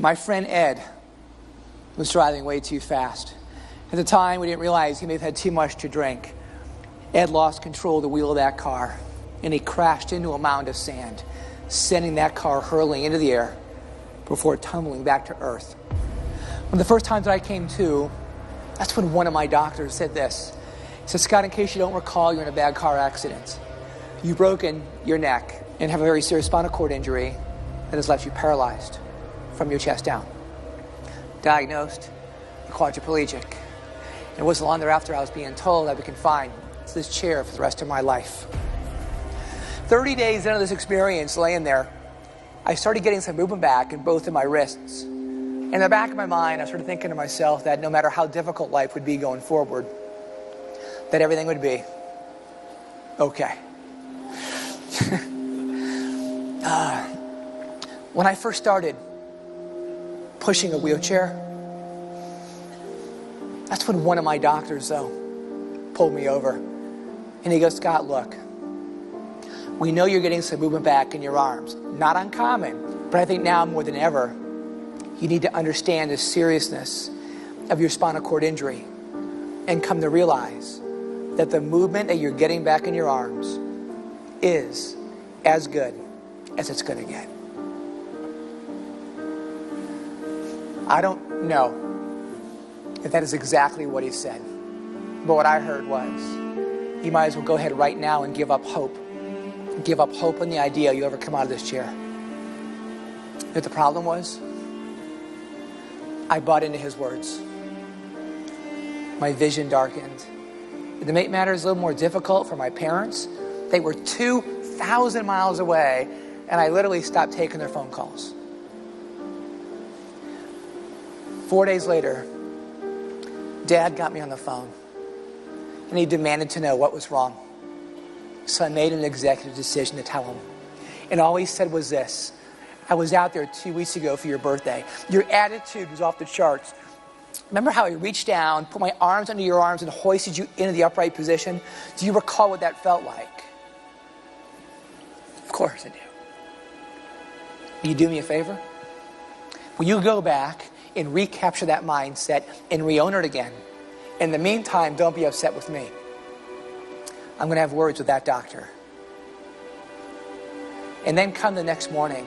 My friend Ed was driving way too fast. At the time, we didn't realize he may have had too much to drink. Ed lost control of the wheel of that car, and he crashed into a mound of sand, sending that car hurling into the air before tumbling back to earth. One of the first times that I came to, that's when one of my doctors said this. He said, Scott, in case you don't recall, you're in a bad car accident. You've broken your neck and have a very serious spinal cord injury that has left you paralyzed from your chest down. Diagnosed quadriplegic. It wasn't long thereafter I was being told I'd be confined to this chair for the rest of my life. 30 days into this experience, laying there, I started getting some movement back in both of my wrists. In the back of my mind, I started thinking to myself that no matter how difficult life would be going forward, that everything would be okay. When I first started pushing a wheelchair, that's when one of my doctors, though, pulled me over. And he goes, Scott, look, we know you're getting some movement back in your arms. Not uncommon, but I think now more than ever, you need to understand the seriousness of your spinal cord injury and come to realize that the movement that you're getting back in your arms is as good as it's going to get. I don't know if that is exactly what he said, but what I heard was, you might as well go ahead right now and give up hope. Give up hope in the idea you'll ever come out of this chair. You know what the problem was? I bought into his words. My vision darkened. To make matters a little more difficult for my parents, they were 2,000 miles away, and I literally stopped taking their phone calls. 4 days later, Dad got me on the phone, and he demanded to know what was wrong. So I made an executive decision to tell him. And all he said was this: I was out there 2 weeks ago for your birthday. Your attitude was off the charts. Remember how I reached down, put my arms under your arms, and hoisted you into the upright position? Do you recall what that felt like? Of course I do. Will you do me a favor? Will you go back and recapture that mindset and re-own it again? In the meantime, don't be upset with me. I'm going to have words with that doctor. And then come the next morning,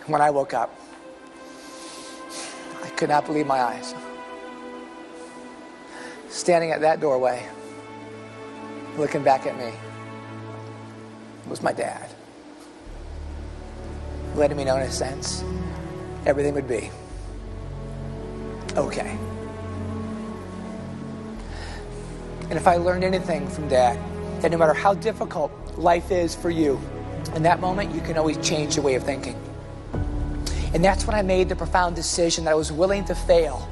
when I woke up, I could not believe my eyes. Standing at that doorway, looking back at me, was my dad. Letting me know, in a sense, everything would be okay. And if I learned anything from Dad, that no matter how difficult life is for you, in that moment, you can always change your way of thinking. And that's when I made the profound decision that I was willing to fail,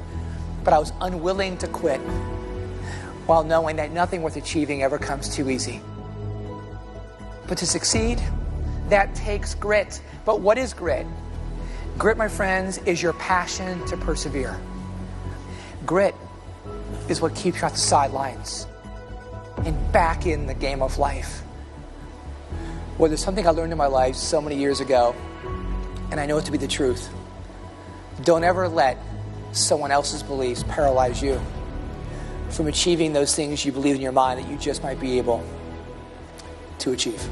but I was unwilling to quit, while knowing that nothing worth achieving ever comes too easy. But to succeed, that takes grit. But what is grit? Grit, my friends, is your passion to persevere. Grit is what keeps you off the sidelines and back in the game of life. Well, there's something I learned in my life so many years ago, and I know it to be the truth. Don't ever let someone else's beliefs paralyze you from achieving those things you believe in your mind that you just might be able to achieve.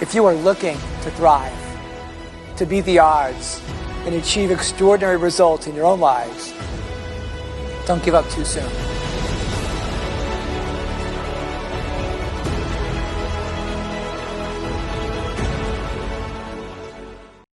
If you are looking to thrive, to beat the odds, and achieve extraordinary results in your own lives, don't give up too soon.